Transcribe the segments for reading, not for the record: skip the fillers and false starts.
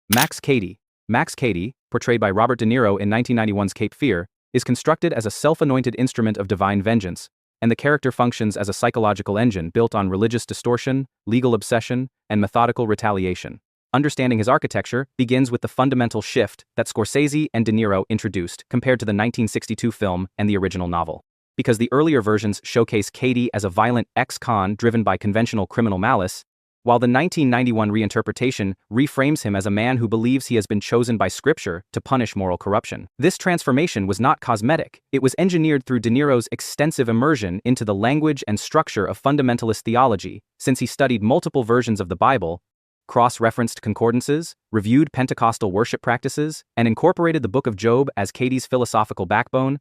Max Cady. Max Cady, portrayed by Robert De Niro in 1991's Cape Fear, is constructed as a self-anointed instrument of divine vengeance, and the character functions as a psychological engine built on religious distortion, legal obsession, and methodical retaliation. Understanding his architecture begins with the fundamental shift that Scorsese and De Niro introduced compared to the 1962 film and the original novel. Because the earlier versions showcase Cady as a violent ex-con driven by conventional criminal malice, while the 1991 reinterpretation reframes him as a man who believes he has been chosen by scripture to punish moral corruption. This transformation was not cosmetic, it was engineered through De Niro's extensive immersion into the language and structure of fundamentalist theology, since he studied multiple versions of the Bible, cross-referenced concordances, reviewed Pentecostal worship practices, and incorporated the Book of Job as Cady's philosophical backbone,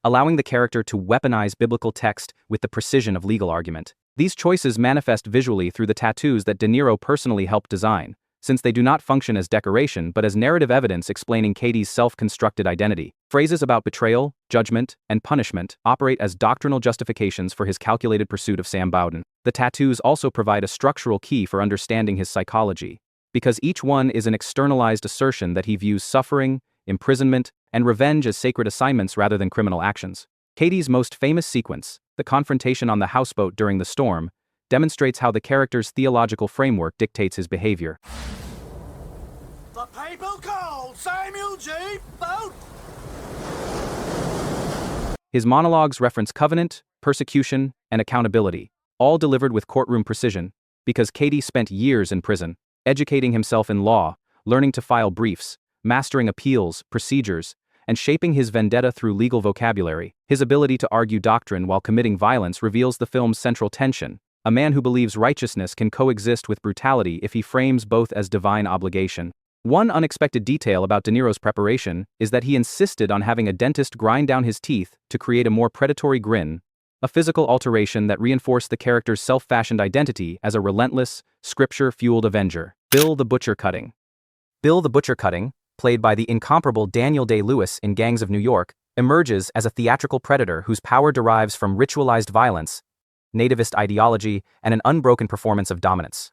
allowing the character to weaponize biblical text with the precision of legal argument. These choices manifest visually through the tattoos that De Niro personally helped design, since they do not function as decoration but as narrative evidence explaining Cady's self-constructed identity. Phrases about betrayal, judgment, and punishment operate as doctrinal justifications for his calculated pursuit of Sam Bowden. The tattoos also provide a structural key for understanding his psychology, because each one is an externalized assertion that he views suffering, imprisonment, and revenge as sacred assignments rather than criminal actions. Cady's most famous sequence, the confrontation on the houseboat during the storm, demonstrates how the character's theological framework dictates his behavior. The people called Samuel G. Boat. His monologues reference covenant, persecution, and accountability, all delivered with courtroom precision, because Cady spent years in prison, educating himself in law, learning to file briefs, mastering appeals, procedures, and shaping his vendetta through legal vocabulary. His ability to argue doctrine while committing violence reveals the film's central tension. A man who believes righteousness can coexist with brutality if he frames both as divine obligation. One unexpected detail about De Niro's preparation is that he insisted on having a dentist grind down his teeth to create a more predatory grin, a physical alteration that reinforced the character's self-fashioned identity as a relentless, scripture-fueled avenger. Bill the Butcher Cutting. Bill the Butcher Cutting, played by the incomparable Daniel Day-Lewis in Gangs of New York, emerges as a theatrical predator whose power derives from ritualized violence, nativist ideology, and an unbroken performance of dominance.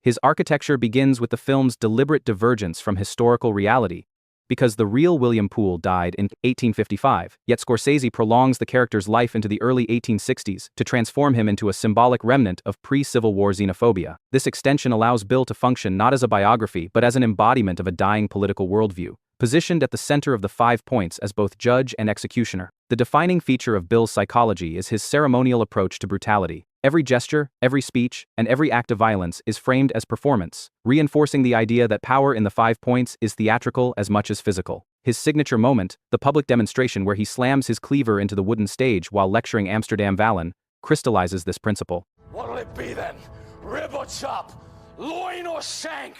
His architecture begins with the film's deliberate divergence from historical reality, because the real William Poole died in 1855, yet Scorsese prolongs the character's life into the early 1860s to transform him into a symbolic remnant of pre-Civil War xenophobia. This extension allows Bill to function not as a biography but as an embodiment of a dying political worldview, positioned at the center of the 5 points as both judge and executioner. The defining feature of Bill's psychology is his ceremonial approach to brutality. Every gesture, every speech, and every act of violence is framed as performance, reinforcing the idea that power in the 5 points is theatrical as much as physical. His signature moment, the public demonstration where he slams his cleaver into the wooden stage while lecturing Amsterdam Valen, crystallizes this principle. What'll it be then? Rib or chop? Loin or shank?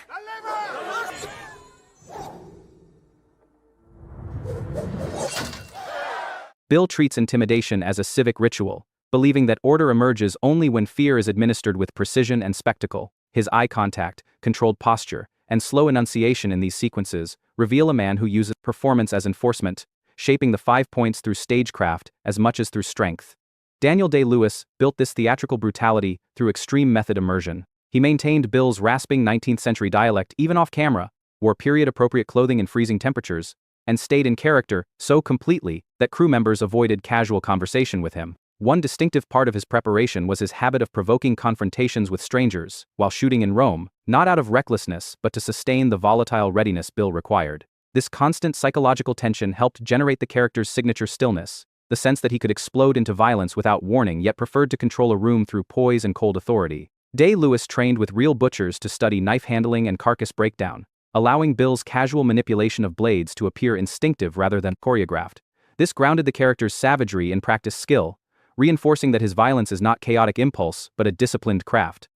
Bill treats intimidation as a civic ritual, believing that order emerges only when fear is administered with precision and spectacle. His eye contact, controlled posture, and slow enunciation in these sequences reveal a man who uses performance as enforcement, shaping the 5 points through stagecraft as much as through strength. Daniel Day-Lewis built this theatrical brutality through extreme method immersion. He maintained Bill's rasping 19th-century dialect even off camera, wore period-appropriate clothing in freezing temperatures, and stayed in character so completely that crew members avoided casual conversation with him. One distinctive part of his preparation was his habit of provoking confrontations with strangers while shooting in Rome, not out of recklessness but to sustain the volatile readiness Bill required. This constant psychological tension helped generate the character's signature stillness, the sense that he could explode into violence without warning yet preferred to control a room through poise and cold authority. Day-Lewis trained with real butchers to study knife handling and carcass breakdown, allowing Bill's casual manipulation of blades to appear instinctive rather than choreographed. This grounded the character's savagery in practiced skill, reinforcing that his violence is not chaotic impulse but a disciplined craft.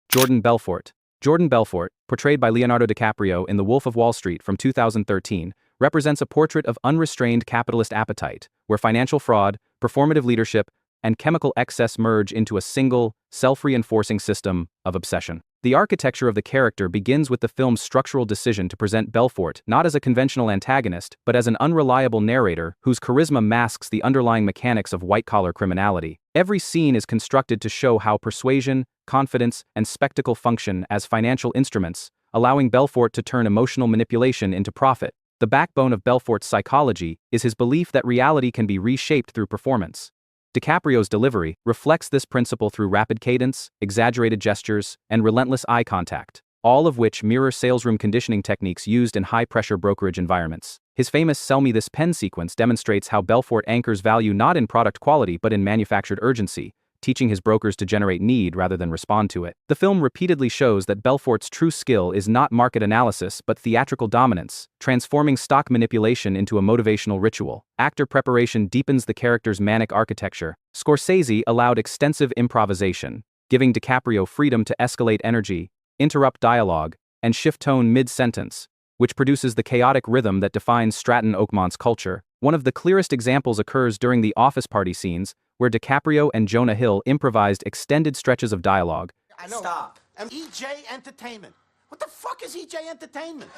Jordan Belfort. Jordan Belfort, portrayed by Leonardo DiCaprio in The Wolf of Wall Street from 2013, represents a portrait of unrestrained capitalist appetite, where financial fraud, performative leadership, and chemical excess merge into a single, self-reinforcing system of obsession. The architecture of the character begins with the film's structural decision to present Belfort not as a conventional antagonist but as an unreliable narrator whose charisma masks the underlying mechanics of white-collar criminality. Every scene is constructed to show how persuasion, confidence, and spectacle function as financial instruments, allowing Belfort to turn emotional manipulation into profit. The backbone of Belfort's psychology is his belief that reality can be reshaped through performance. DiCaprio's delivery reflects this principle through rapid cadence, exaggerated gestures, and relentless eye contact, all of which mirror salesroom conditioning techniques used in high-pressure brokerage environments. His famous "Sell Me This Pen" sequence demonstrates how Belfort anchors value not in product quality but in manufactured urgency, teaching his brokers to generate need rather than respond to it. The film repeatedly shows that Belfort's true skill is not market analysis but theatrical dominance, transforming stock manipulation into a motivational ritual. Actor preparation deepens the character's manic architecture. Scorsese allowed extensive improvisation, giving DiCaprio freedom to escalate energy, interrupt dialogue, and shift tone mid-sentence, which produces the chaotic rhythm that defines Stratton Oakmont's culture. One of the clearest examples occurs during the office party scenes, where DiCaprio and Jonah Hill improvised extended stretches of dialogue. I know. Stop. EJ Entertainment. What the fuck is EJ Entertainment?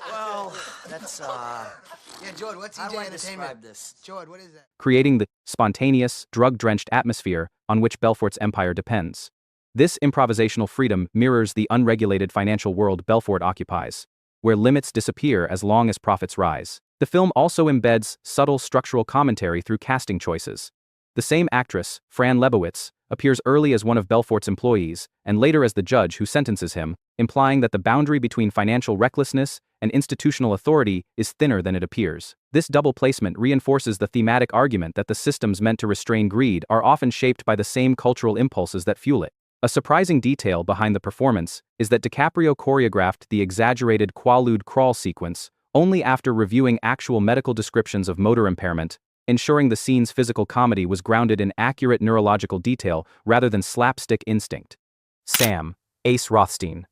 Well, that's, Yeah, George, what's EJ Entertainment? Describe this? George, what is that? Creating the spontaneous, drug-drenched atmosphere on which Belfort's empire depends. This improvisational freedom mirrors the unregulated financial world Belfort occupies, where limits disappear as long as profits rise. The film also embeds subtle structural commentary through casting choices. The same actress, Fran Lebowitz, appears early as one of Belfort's employees, and later as the judge who sentences him, implying that the boundary between financial recklessness and institutional authority is thinner than it appears. This double placement reinforces the thematic argument that the systems meant to restrain greed are often shaped by the same cultural impulses that fuel it. A surprising detail behind the performance is that DiCaprio choreographed the exaggerated quaalude crawl sequence only after reviewing actual medical descriptions of motor impairment, ensuring the scene's physical comedy was grounded in accurate neurological detail rather than slapstick instinct. Sam, Ace Rothstein.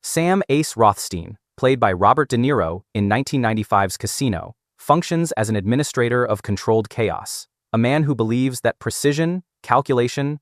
Sam Ace Rothstein, played by Robert De Niro in 1995's Casino, functions as an administrator of controlled chaos, a man who believes that precision, calculation,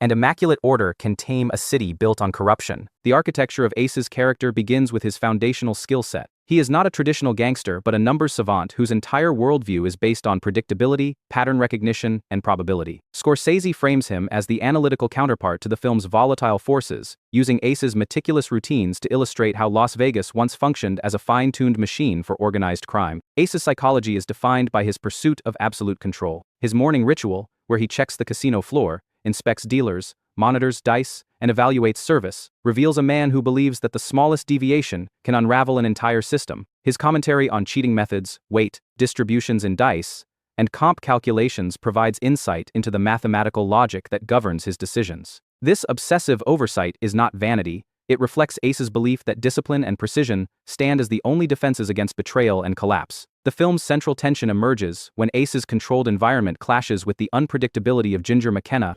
and immaculate order can tame a city built on corruption. The architecture of Ace's character begins with his foundational skill set. He is not a traditional gangster but a numbers savant whose entire worldview is based on predictability, pattern recognition, and probability. Scorsese frames him as the analytical counterpart to the film's volatile forces, using Ace's meticulous routines to illustrate how Las Vegas once functioned as a fine-tuned machine for organized crime. Ace's psychology is defined by his pursuit of absolute control. His morning ritual, where he checks the casino floor, inspects dealers, monitors dice, and evaluates service, reveals a man who believes that the smallest deviation can unravel an entire system. His commentary on cheating methods, weight, distributions in dice, and comp calculations provides insight into the mathematical logic that governs his decisions. This obsessive oversight is not vanity, it reflects Ace's belief that discipline and precision stand as the only defenses against betrayal and collapse. The film's central tension emerges when Ace's controlled environment clashes with the unpredictability of Ginger McKenna.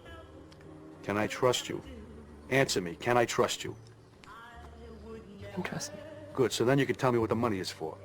Can I trust you? Answer me, can I trust you? I can trust you. Good, so then you can tell me what the money is for.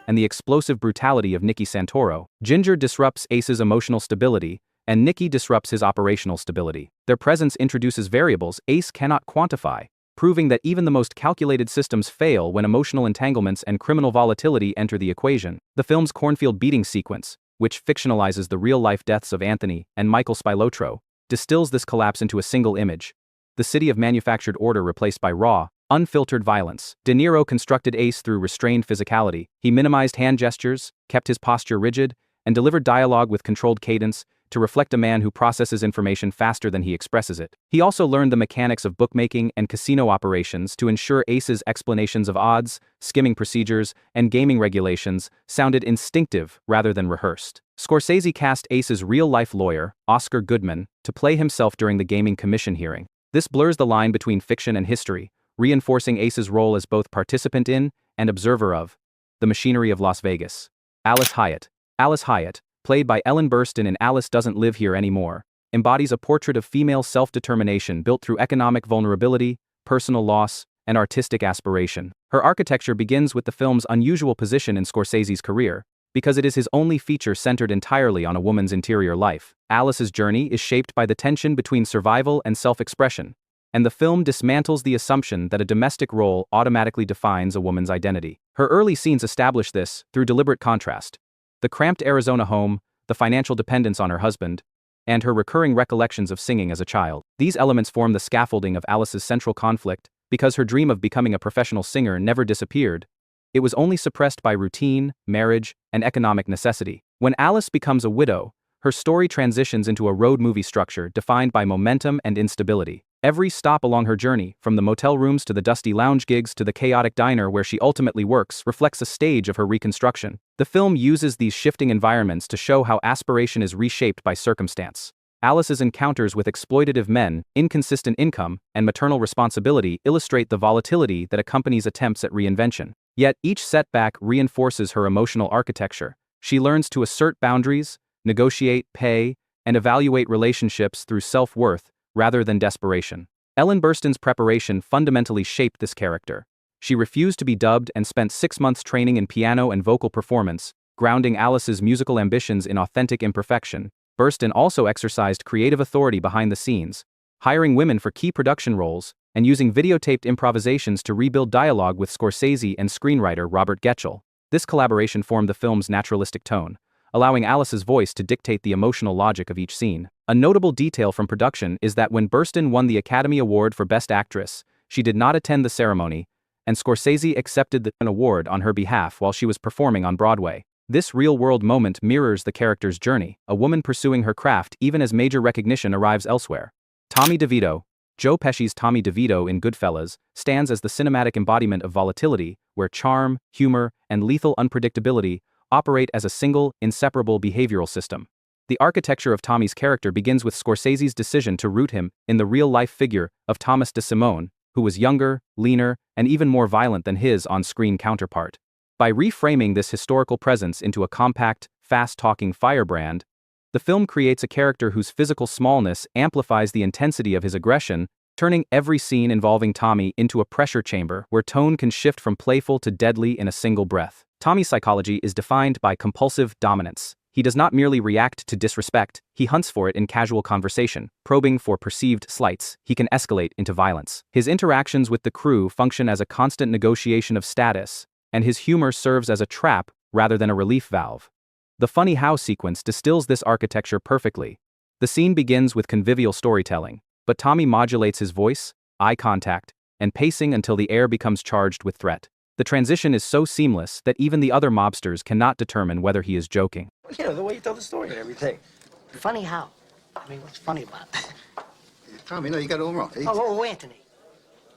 And the explosive brutality of Nicky Santoro. Ginger disrupts Ace's emotional stability, and Nicky disrupts his operational stability. Their presence introduces variables Ace cannot quantify, proving that even the most calculated systems fail when emotional entanglements and criminal volatility enter the equation. The film's cornfield beating sequence, which fictionalizes the real-life deaths of Anthony and Michael Spilotro, distills this collapse into a single image. The city of manufactured order replaced by raw, unfiltered violence. De Niro constructed Ace through restrained physicality. He minimized hand gestures, kept his posture rigid, and delivered dialogue with controlled cadence to reflect a man who processes information faster than he expresses it. He also learned the mechanics of bookmaking and casino operations to ensure Ace's explanations of odds, skimming procedures, and gaming regulations sounded instinctive rather than rehearsed. Scorsese cast Ace's real-life lawyer, Oscar Goodman, to play himself during the gaming commission hearing. This blurs the line between fiction and history, reinforcing Ace's role as both participant in and observer of the machinery of Las Vegas. Alice Hyatt. Alice Hyatt, played by Ellen Burstyn in Alice Doesn't Live Here Anymore, embodies a portrait of female self-determination built through economic vulnerability, personal loss, and artistic aspiration. Her architecture begins with the film's unusual position in Scorsese's career, because it is his only feature centered entirely on a woman's interior life. Alice's journey is shaped by the tension between survival and self-expression, and the film dismantles the assumption that a domestic role automatically defines a woman's identity. Her early scenes establish this through deliberate contrast. The cramped Arizona home, the financial dependence on her husband, and her recurring recollections of singing as a child. These elements form the scaffolding of Alice's central conflict, because her dream of becoming a professional singer never disappeared. It was only suppressed by routine, marriage, and economic necessity. When Alice becomes a widow, her story transitions into a road movie structure defined by momentum and instability. Every stop along her journey, from the motel rooms to the dusty lounge gigs to the chaotic diner where she ultimately works, reflects a stage of her reconstruction. The film uses these shifting environments to show how aspiration is reshaped by circumstance. Alice's encounters with exploitative men, inconsistent income, and maternal responsibility illustrate the volatility that accompanies attempts at reinvention. Yet each setback reinforces her emotional architecture. She learns to assert boundaries, negotiate pay, and evaluate relationships through self-worth rather than desperation. Ellen Burstyn's preparation fundamentally shaped this character. She refused to be dubbed and spent 6 months training in piano and vocal performance, grounding Alice's musical ambitions in authentic imperfection. Burstyn also exercised creative authority behind the scenes, hiring women for key production roles, and using videotaped improvisations to rebuild dialogue with Scorsese and screenwriter Robert Getchell. This collaboration formed the film's naturalistic tone, allowing Alice's voice to dictate the emotional logic of each scene. A notable detail from production is that when Burstyn won the Academy Award for Best Actress, she did not attend the ceremony, and Scorsese accepted the award on her behalf while she was performing on Broadway. This real-world moment mirrors the character's journey, a woman pursuing her craft even as major recognition arrives elsewhere. Tommy DeVito, Joe Pesci's Tommy DeVito in Goodfellas, stands as the cinematic embodiment of volatility, where charm, humor, and lethal unpredictability operate as a single, inseparable behavioral system. The architecture of Tommy's character begins with Scorsese's decision to root him in the real-life figure of Thomas DeSimone, who was younger, leaner, and even more violent than his on-screen counterpart. By reframing this historical presence into a compact, fast-talking firebrand, the film creates a character whose physical smallness amplifies the intensity of his aggression, turning every scene involving Tommy into a pressure chamber where tone can shift from playful to deadly in a single breath. Tommy's psychology is defined by compulsive dominance. He does not merely react to disrespect, he hunts for it in casual conversation. Probing for perceived slights, he can escalate into violence. His interactions with the crew function as a constant negotiation of status, and his humor serves as a trap rather than a relief valve. The funny how sequence distills this architecture perfectly. The scene begins with convivial storytelling, but Tommy modulates his voice, eye contact, and pacing until the air becomes charged with threat. The transition is so seamless that even the other mobsters cannot determine whether he is joking. You know, the way you tell the story and everything. Funny how? I mean, what's funny about it? Tommy, no, you got it all wrong. Oh, Anthony.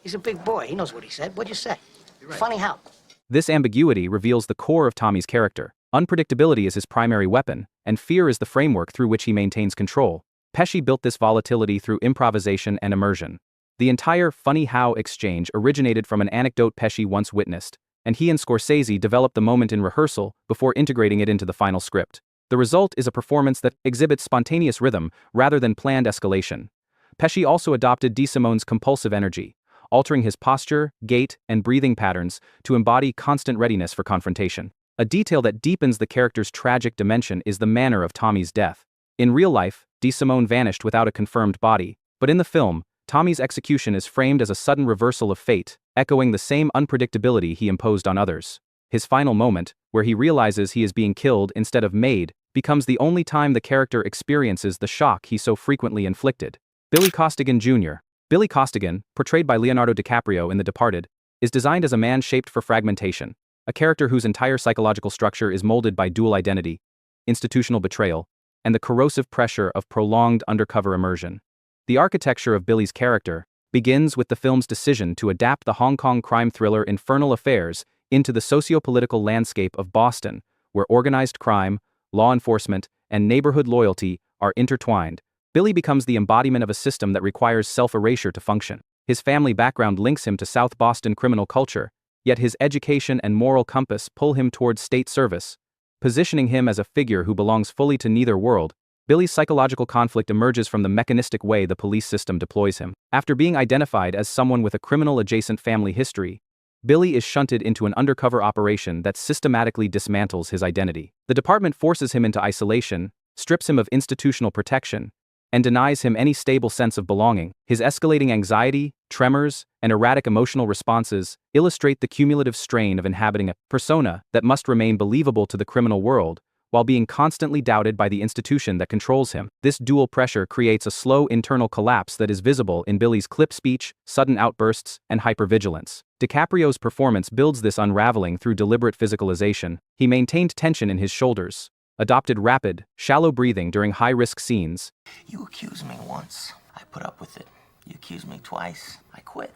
He's a big boy. He knows what he said. What'd you say? You're right. Funny how? This ambiguity reveals the core of Tommy's character. Unpredictability is his primary weapon, and fear is the framework through which he maintains control. Pesci built this volatility through improvisation and immersion. The entire funny how exchange originated from an anecdote Pesci once witnessed, and he and Scorsese developed the moment in rehearsal before integrating it into the final script. The result is a performance that exhibits spontaneous rhythm rather than planned escalation. Pesci also adopted DeSimone's compulsive energy, altering his posture, gait, and breathing patterns to embody constant readiness for confrontation. A detail that deepens the character's tragic dimension is the manner of Tommy's death. In real life, DeSimone vanished without a confirmed body, but in the film, Tommy's execution is framed as a sudden reversal of fate, echoing the same unpredictability he imposed on others. His final moment, where he realizes he is being killed instead of made, becomes the only time the character experiences the shock he so frequently inflicted. Billy Costigan Jr. Billy Costigan, portrayed by Leonardo DiCaprio in The Departed, is designed as a man shaped for fragmentation, a character whose entire psychological structure is molded by dual identity, institutional betrayal, and the corrosive pressure of prolonged undercover immersion. The architecture of Billy's character begins with the film's decision to adapt the Hong Kong crime thriller Infernal Affairs into the socio-political landscape of Boston, where organized crime, law enforcement, and neighborhood loyalty are intertwined. Billy becomes the embodiment of a system that requires self-erasure to function. His family background links him to South Boston criminal culture, yet his education and moral compass pull him towards state service, positioning him as a figure who belongs fully to neither world. Billy's psychological conflict emerges from the mechanistic way the police system deploys him. After being identified as someone with a criminal-adjacent family history, Billy is shunted into an undercover operation that systematically dismantles his identity. The department forces him into isolation, strips him of institutional protection, and denies him any stable sense of belonging. His escalating anxiety, tremors, and erratic emotional responses illustrate the cumulative strain of inhabiting a persona that must remain believable to the criminal world, while being constantly doubted by the institution that controls him. This dual pressure creates a slow internal collapse that is visible in Billy's clipped speech, sudden outbursts, and hypervigilance. DiCaprio's performance builds this unraveling through deliberate physicalization. He maintained tension in his shoulders, adopted rapid, shallow breathing during high-risk scenes. You accused me once. I put up with it. You accused me twice. I quit.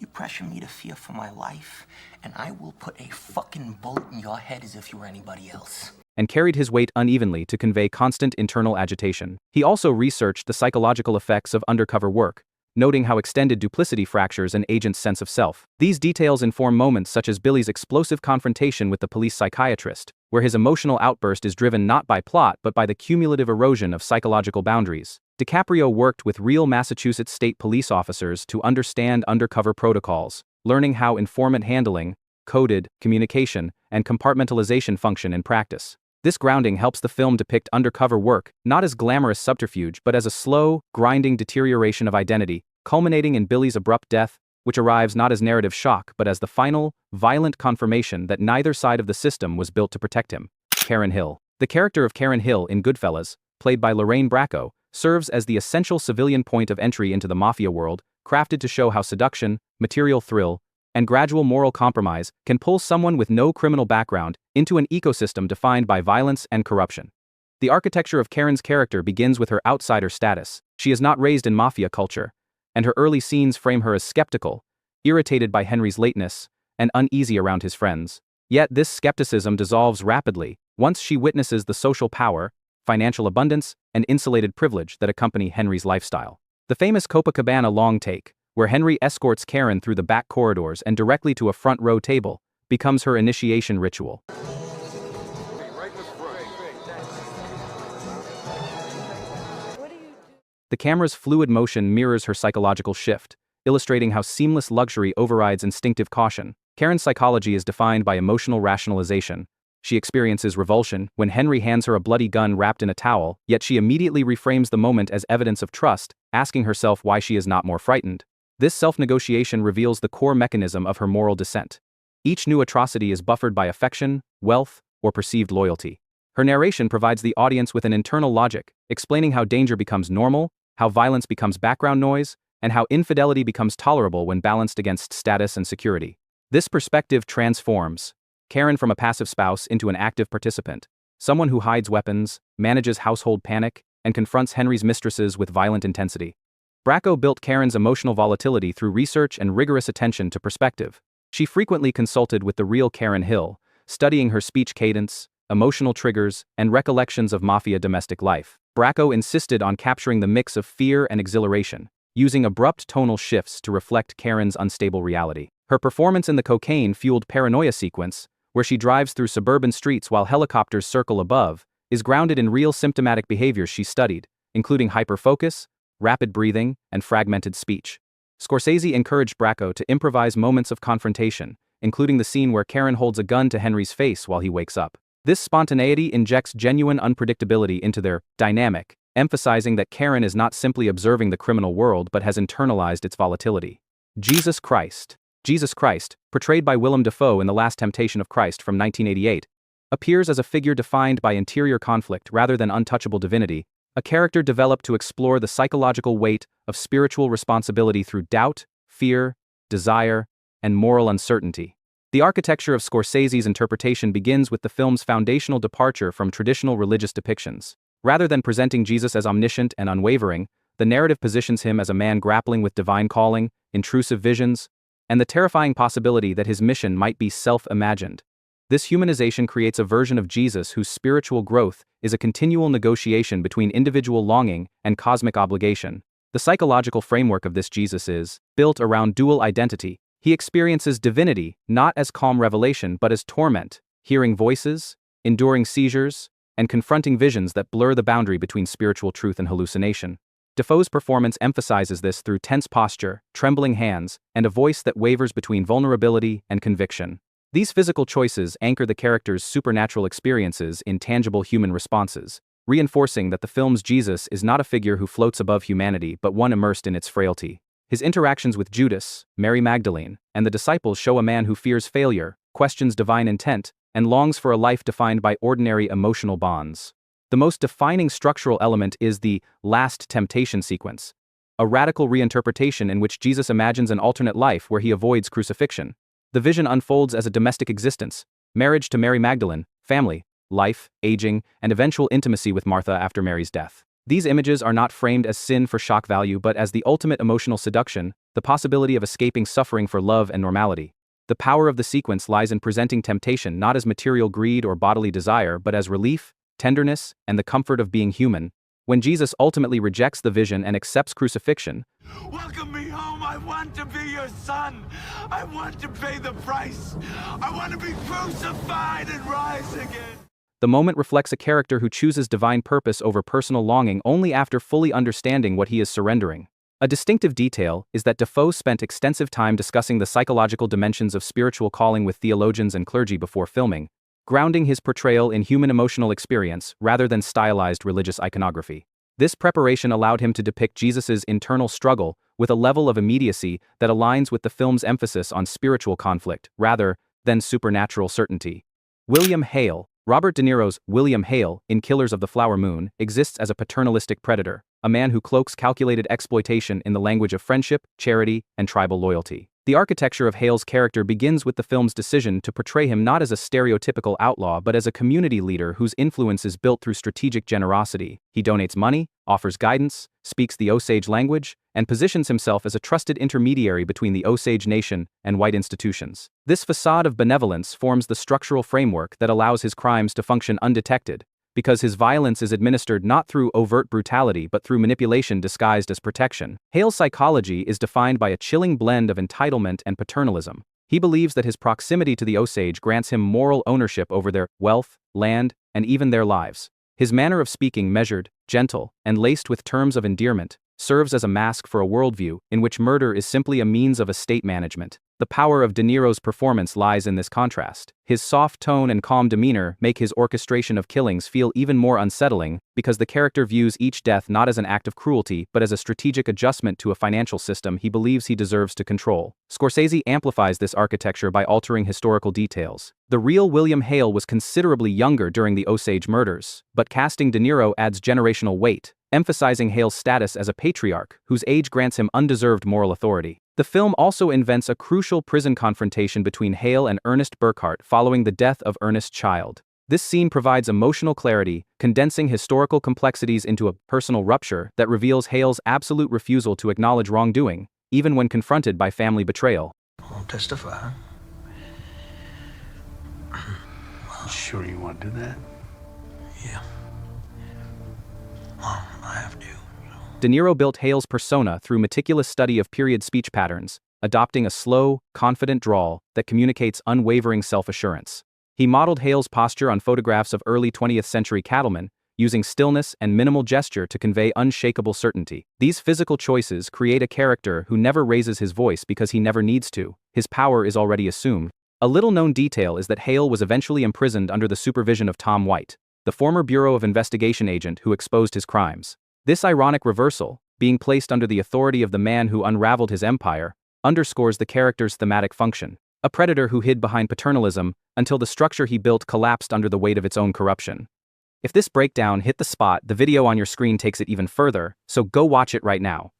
You pressure me to fear for my life, and I will put a fucking bullet in your head as if you were anybody else. And carried his weight unevenly to convey constant internal agitation. He also researched the psychological effects of undercover work, noting how extended duplicity fractures an agent's sense of self. These details inform moments such as Billy's explosive confrontation with the police psychiatrist, where his emotional outburst is driven not by plot but by the cumulative erosion of psychological boundaries. DiCaprio worked with real Massachusetts state police officers to understand undercover protocols, learning how informant handling, coded communication, and compartmentalization function in practice. This grounding helps the film depict undercover work not as glamorous subterfuge but as a slow, grinding deterioration of identity, culminating in Billy's abrupt death, which arrives not as narrative shock but as the final, violent confirmation that neither side of the system was built to protect him. Karen Hill. The character of Karen Hill in Goodfellas, played by Lorraine Bracco, serves as the essential civilian point of entry into the mafia world, crafted to show how seduction, material thrill, and gradual moral compromise can pull someone with no criminal background into an ecosystem defined by violence and corruption. The architecture of Karen's character begins with her outsider status. She is not raised in mafia culture, and her early scenes frame her as skeptical, irritated by Henry's lateness, and uneasy around his friends. Yet this skepticism dissolves rapidly once she witnesses the social power, financial abundance, and insulated privilege that accompany Henry's lifestyle. The famous Copacabana long take, where Henry escorts Karen through the back corridors and directly to a front row table, becomes her initiation ritual. The camera's fluid motion mirrors her psychological shift, illustrating how seamless luxury overrides instinctive caution. Karen's psychology is defined by emotional rationalization. She experiences revulsion when Henry hands her a bloody gun wrapped in a towel, yet she immediately reframes the moment as evidence of trust, asking herself why she is not more frightened. This self-negotiation reveals the core mechanism of her moral descent. Each new atrocity is buffered by affection, wealth, or perceived loyalty. Her narration provides the audience with an internal logic, explaining how danger becomes normal, how violence becomes background noise, and how infidelity becomes tolerable when balanced against status and security. This perspective transforms Karen from a passive spouse into an active participant, someone who hides weapons, manages household panic, and confronts Henry's mistresses with violent intensity. Bracco built Karen's emotional volatility through research and rigorous attention to perspective. She frequently consulted with the real Karen Hill, studying her speech cadence, emotional triggers, and recollections of mafia domestic life. Bracco insisted on capturing the mix of fear and exhilaration, using abrupt tonal shifts to reflect Karen's unstable reality. Her performance in the cocaine-fueled paranoia sequence, where she drives through suburban streets while helicopters circle above, is grounded in real symptomatic behaviors she studied, including hyperfocus, rapid breathing, and fragmented speech. Scorsese encouraged Bracco to improvise moments of confrontation, including the scene where Karen holds a gun to Henry's face while he wakes up. This spontaneity injects genuine unpredictability into their dynamic, emphasizing that Karen is not simply observing the criminal world but has internalized its volatility. Jesus Christ, portrayed by Willem Dafoe in The Last Temptation of Christ from 1988, appears as a figure defined by interior conflict rather than untouchable divinity, a character developed to explore the psychological weight of spiritual responsibility through doubt, fear, desire, and moral uncertainty. The architecture of Scorsese's interpretation begins with the film's foundational departure from traditional religious depictions. Rather than presenting Jesus as omniscient and unwavering, the narrative positions him as a man grappling with divine calling, intrusive visions, and the terrifying possibility that his mission might be self-imagined. This humanization creates a version of Jesus whose spiritual growth is a continual negotiation between individual longing and cosmic obligation. The psychological framework of this Jesus is built around dual identity. He experiences divinity not as calm revelation but as torment, hearing voices, enduring seizures, and confronting visions that blur the boundary between spiritual truth and hallucination. Dafoe's performance emphasizes this through tense posture, trembling hands, and a voice that wavers between vulnerability and conviction. These physical choices anchor the character's supernatural experiences in tangible human responses, reinforcing that the film's Jesus is not a figure who floats above humanity but one immersed in its frailty. His interactions with Judas, Mary Magdalene, and the disciples show a man who fears failure, questions divine intent, and longs for a life defined by ordinary emotional bonds. The most defining structural element is the last temptation sequence, a radical reinterpretation in which Jesus imagines an alternate life where he avoids crucifixion. The vision unfolds as a domestic existence, marriage to Mary Magdalene, family, life, aging, and eventual intimacy with Martha after Mary's death. These images are not framed as sin for shock value but as the ultimate emotional seduction, the possibility of escaping suffering for love and normality. The power of the sequence lies in presenting temptation not as material greed or bodily desire but as relief, tenderness, and the comfort of being human. When Jesus ultimately rejects the vision and accepts crucifixion, Welcome me home. I want to be your son. I want to pay the price. I want to be crucified and rise again. the moment reflects a character who chooses divine purpose over personal longing only after fully understanding what he is surrendering. A distinctive detail is that Dafoe spent extensive time discussing the psychological dimensions of spiritual calling with theologians and clergy before filming, grounding his portrayal in human emotional experience rather than stylized religious iconography. This preparation allowed him to depict Jesus's internal struggle with a level of immediacy that aligns with the film's emphasis on spiritual conflict rather than supernatural certainty. William Hale, Robert De Niro's William Hale in Killers of the Flower Moon, exists as a paternalistic predator, a man who cloaks calculated exploitation in the language of friendship, charity, and tribal loyalty. The architecture of Hale's character begins with the film's decision to portray him not as a stereotypical outlaw but as a community leader whose influence is built through strategic generosity. He donates money, offers guidance, speaks the Osage language, and positions himself as a trusted intermediary between the Osage Nation and white institutions. This facade of benevolence forms the structural framework that allows his crimes to function undetected, because his violence is administered not through overt brutality but through manipulation disguised as protection. Hale's psychology is defined by a chilling blend of entitlement and paternalism. He believes that his proximity to the Osage grants him moral ownership over their wealth, land, and even their lives. His manner of speaking, measured, gentle, and laced with terms of endearment, serves as a mask for a worldview in which murder is simply a means of estate management. The power of De Niro's performance lies in this contrast. His soft tone and calm demeanor make his orchestration of killings feel even more unsettling because the character views each death not as an act of cruelty but as a strategic adjustment to a financial system he believes he deserves to control. Scorsese amplifies this architecture by altering historical details. The real William Hale was considerably younger during the Osage murders, but casting De Niro adds generational weight, emphasizing Hale's status as a patriarch whose age grants him undeserved moral authority. The film also invents a crucial prison confrontation between Hale and Ernest Burkhart following the death of Ernest's child. This scene provides emotional clarity, condensing historical complexities into a personal rupture that reveals Hale's absolute refusal to acknowledge wrongdoing, even when confronted by family betrayal. I'll testify. Sure you want to do that? Yeah. Well, I have to. De Niro built Hale's persona through meticulous study of period speech patterns, adopting a slow, confident drawl that communicates unwavering self-assurance. He modeled Hale's posture on photographs of early 20th century cattlemen, using stillness and minimal gesture to convey unshakable certainty. These physical choices create a character who never raises his voice because he never needs to. His power is already assumed. A little-known detail is that Hale was eventually imprisoned under the supervision of Tom White, the former Bureau of Investigation agent who exposed his crimes. This ironic reversal, being placed under the authority of the man who unraveled his empire, underscores the character's thematic function. A predator who hid behind paternalism until the structure he built collapsed under the weight of its own corruption. If this breakdown hit the spot, the video on your screen takes it even further, so go watch it right now.